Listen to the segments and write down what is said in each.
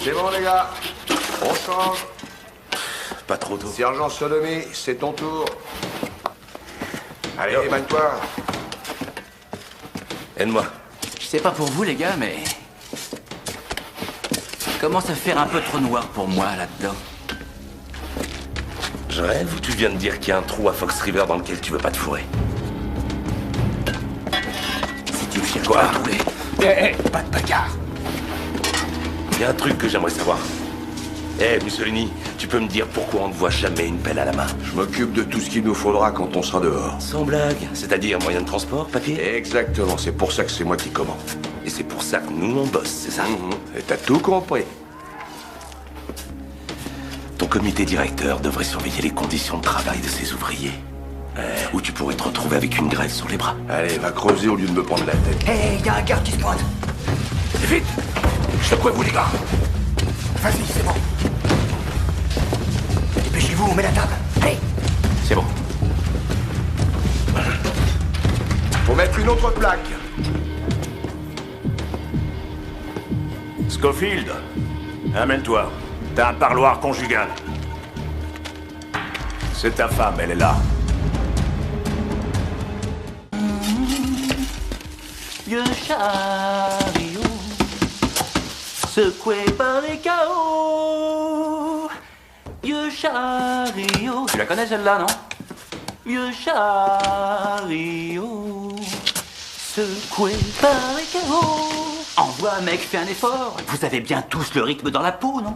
C'est bon, les gars. On change. Pas trop tôt. Sergent Sodomie, c'est ton tour. Allez, émane-toi. Aide-moi. Je sais pas pour vous, les gars, mais... commence à faire un peu trop noir pour moi, là-dedans. Je rêve ou tu viens de dire qu'il y a un trou à Fox River dans lequel tu veux pas te fourrer? Si tu me cherches Quoi? à trouver... Pas de bagarre. Il y a un truc que j'aimerais savoir. Mussolini, tu peux me dire pourquoi on ne voit jamais une pelle à la main? Je m'occupe de tout ce qu'il nous faudra quand on sera dehors. Sans blague. C'est-à-dire moyen de transport, papier? Exactement, c'est pour ça que c'est moi qui commande. Et c'est pour ça que nous, on bosse, c'est ça? Et t'as tout compris. Ton comité directeur devrait surveiller les conditions de travail de ses ouvriers. Ou tu pourrais te retrouver avec une grève sur les bras. Allez, va creuser au lieu de me prendre la tête. Hé, y a un garde qui se pointe. Vite! Je te crois, vous, les gars! Vas-y, c'est bon. Dépêchez-vous, on met la table. Allez. C'est bon. Faut mettre une autre plaque. Scofield, amène-toi. T'as un parloir conjugal. C'est ta femme, elle est là. Vieux chariot, secoué par les chaos. Vieux chariot. Tu la connais celle-là, non? Vieux chariot, secoué par les chaos. Envoie, mec, fais un effort. Vous avez bien tous le rythme dans la peau, non?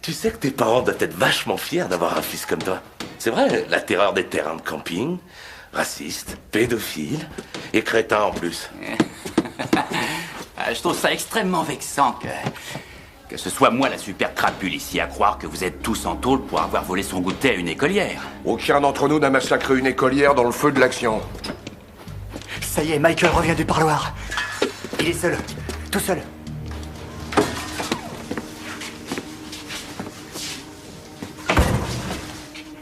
Tu sais que tes parents doivent être vachement fiers d'avoir un fils comme toi. C'est vrai, la terreur des terrains de camping, raciste, pédophile et crétin en plus. Je trouve ça extrêmement vexant que ce soit moi la super crapule ici à croire que vous êtes tous en tôle pour avoir volé son goûter à une écolière. Aucun d'entre nous n'a massacré une écolière dans le feu de l'action. Ça y est, Michael revient du parloir. Il est seul. Tout seul.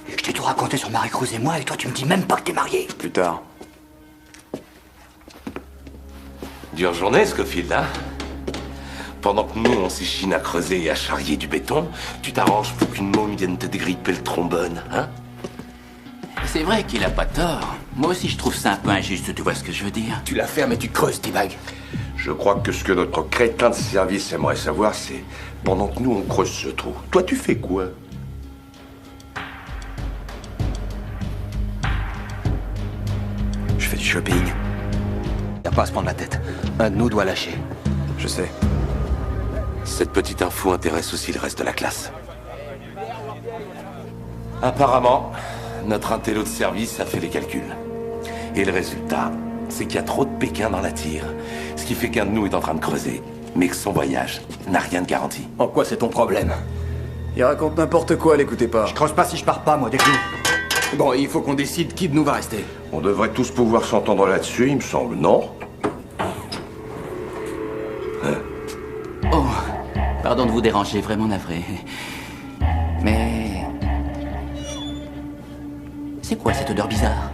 Je t'ai tout raconté sur Marie-Cruz et moi, et toi tu me dis même pas que t'es marié. Plus tard. Dure journée, Scofield, hein? Pendant que nous, on s'échine à creuser et à charrier du béton, tu t'arranges pour qu'une môme vienne te dégripper le trombone, hein? C'est vrai qu'il a pas tort. Moi aussi je trouve ça un peu injuste, tu vois ce que je veux dire? Tu la fermes et tu creuses, T-Bag. Je crois que ce que notre crétin de service aimerait savoir, c'est pendant que nous on creuse ce trou, toi tu fais quoi? Je fais du shopping. Y'a pas à se prendre la tête. Un de nous doit lâcher. Je sais. Cette petite info intéresse aussi le reste de la classe. Apparemment, notre intello de service a fait les calculs. Et le résultat, c'est qu'il y a trop de Pékin dans la tire. Ce qui fait qu'un de nous est en train de creuser, mais que son voyage n'a rien de garanti. En quoi c'est ton problème? Il raconte n'importe quoi, l'écoutez pas. Je creuse pas si je pars pas, moi, dès que nous. Bon, il faut qu'on décide qui de nous va rester. On devrait tous pouvoir s'entendre là-dessus, il me semble, non? Oh, pardon de vous déranger, vraiment navré. Mais... c'est quoi cette odeur bizarre?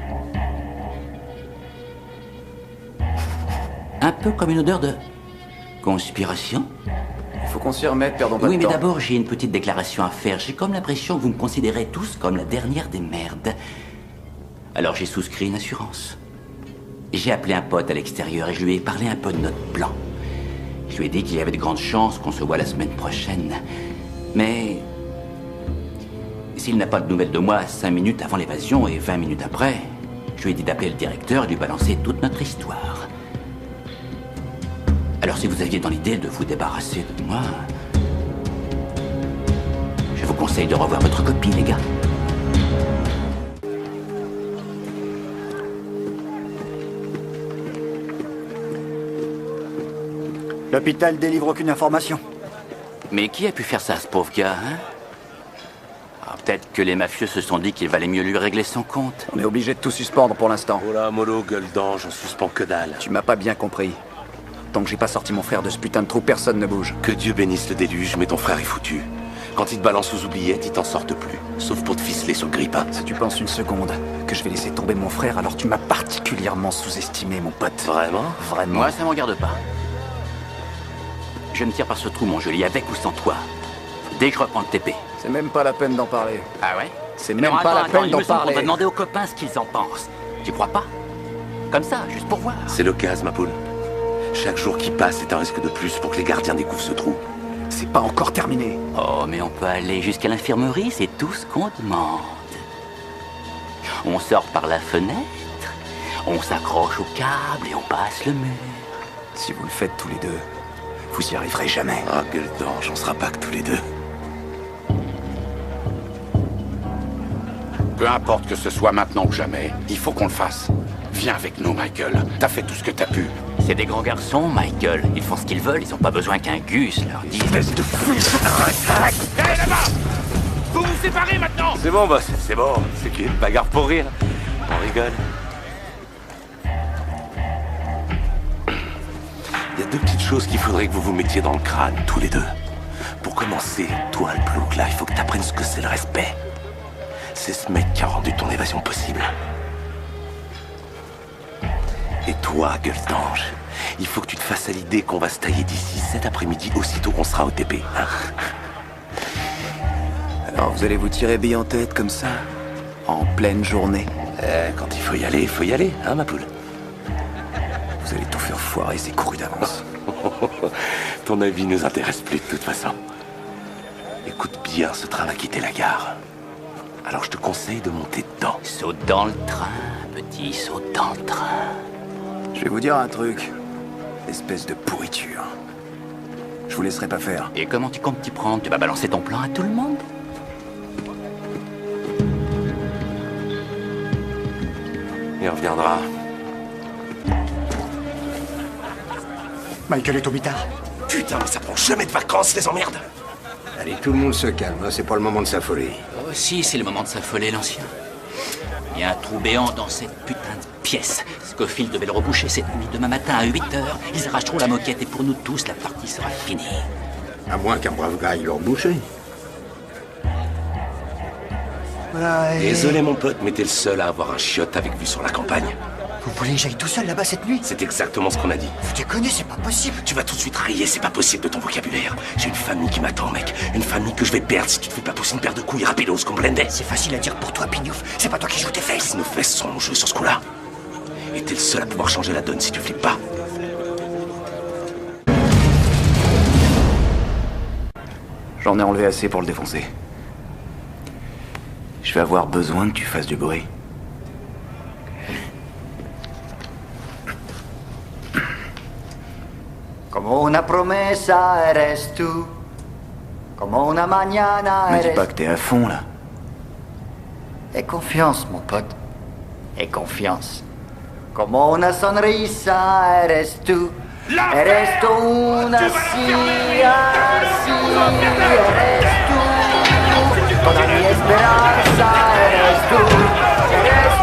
Un peu comme une odeur de... conspiration? Il faut qu'on s'y remette, perdons pas Oui, de mais temps. d'abord, j'ai une petite déclaration à faire. J'ai comme l'impression que vous me considérez tous comme la dernière des merdes. Alors j'ai souscrit une assurance. J'ai appelé un pote à l'extérieur et je lui ai parlé un peu de notre plan. Je lui ai dit qu'il y avait de grandes chances qu'on se voit la semaine prochaine. Mais... s'il n'a pas de nouvelles de moi 5 minutes avant l'évasion et 20 minutes après, je lui ai dit d'appeler le directeur et de lui balancer toute notre histoire. Alors si vous aviez dans l'idée de vous débarrasser de moi... je vous conseille de revoir votre copie, les gars. L'hôpital délivre aucune information. Mais qui a pu faire ça à ce pauvre gars, hein? Peut-être que les mafieux se sont dit qu'il valait mieux lui régler son compte. On est obligé de tout suspendre pour l'instant. Oh là, mollo, gueule d'ange, on suspend que dalle. Tu m'as pas bien compris. Tant que j'ai pas sorti mon frère de ce putain de trou, personne ne bouge. Que Dieu bénisse le déluge, mais ton frère est foutu. Quand il te balance aux oubliettes, il t'en sortent plus. Sauf pour te ficeler sur le grippin. Si tu penses une seconde que je vais laisser tomber mon frère, alors tu m'as particulièrement sous-estimé, mon pote. Vraiment? Vraiment. Moi, ça m'en garde pas. Je me tire par ce trou, mon joli, avec ou sans toi. Dès que je reprends le TP. C'est même pas la peine d'en parler. Ah ouais? C'est Mais même non, pas la peine il d'en me semble qu'on parler. va demander aux copains ce qu'ils en pensent. Tu crois pas? Comme ça, juste pour voir. C'est l'occasion, ma poule. Chaque jour qui passe est un risque de plus pour que les gardiens découvrent ce trou. C'est pas encore terminé. Oh, mais on peut aller jusqu'à l'infirmerie, c'est tout ce qu'on demande. On sort par la fenêtre, on s'accroche au câble et on passe le mur. Si vous le faites tous les deux, vous y arriverez jamais. Ah, gueule d'ange, on sera pas que tous les deux. Peu importe que ce soit maintenant ou jamais, il faut qu'on le fasse. Viens avec nous, Michael. T'as fait tout ce que t'as pu. C'est des grands garçons, Michael. Ils font ce qu'ils veulent, ils ont pas besoin qu'un Gus leur dise. Espèce de fou. Hé, là-bas! Vous vous séparez maintenant! C'est bon, boss, c'est bon. C'est qu'une bagarre pour rire. On rigole. Il y a deux petites choses qu'il faudrait que vous vous mettiez dans le crâne, tous les deux. Pour commencer, toi, le plouc, là, il faut que t'apprennes ce que c'est le respect. C'est ce mec qui a rendu ton évasion possible. Et toi, gueule d'ange, il faut que tu te fasses à l'idée qu'on va se tailler d'ici cet après-midi, aussitôt qu'on sera au TP. Hein? Alors vous allez vous tirer bille en tête comme ça, en pleine journée. Quand il faut y aller, hein, ma poule? Vous allez tout faire foirer, c'est couru d'avance. Ton avis nous intéresse plus de toute façon. Écoute bien, ce train va quitter la gare. Alors je te conseille de monter dedans. Saute dans le train, petit, saute dans le train. Je vais vous dire un truc. Espèce de pourriture. Je vous laisserai pas faire. Et comment tu comptes t'y prendre? Tu vas balancer ton plan à tout le monde? Il reviendra. Michael est au mitard. Putain, mais ça prend jamais de vacances, les emmerdes. Allez, tout le monde se calme, hein, c'est pas le moment de s'affoler. Oh, si, c'est le moment de s'affoler, l'ancien. Il y a un trou béant dans cette putain de pièce. Scofield devait le reboucher cette nuit. Demain matin à 8h, ils arracheront la moquette et pour nous tous, la partie sera finie. À moins qu'un brave gars aille leur boucher. Voilà, et... Désolé, mon pote, mais t'es le seul à avoir un chiotte avec vue sur la campagne. Vous voulez que j'aille tout seul là-bas cette nuit? C'est exactement ce qu'on a dit. Vous déconnez, c'est pas possible. Tu vas tout de suite rayer, c'est pas possible de ton vocabulaire. J'ai une famille qui m'attend, mec. Une famille que je vais perdre si tu te fais pas pousser une paire de couilles rapidos, comprendais? C'est facile à dire pour toi, Pignouf. C'est pas toi qui joues tes fesses. Nos fesses sont en jeu sur ce coup-là. Et t'es le seul à pouvoir changer la donne si tu flippes pas. J'en ai enlevé assez pour le défoncer. Je vais avoir besoin que tu fasses du bruit. Como una promesa eres tú. Como una mañana Me dis eres... pas que t'es à fond, là. Aie confiance, mon pote. Aie confiance. Como una sonrisa eres tú. Eres tú una silla, eres tú. Toda mi esperanza eres tú. Eres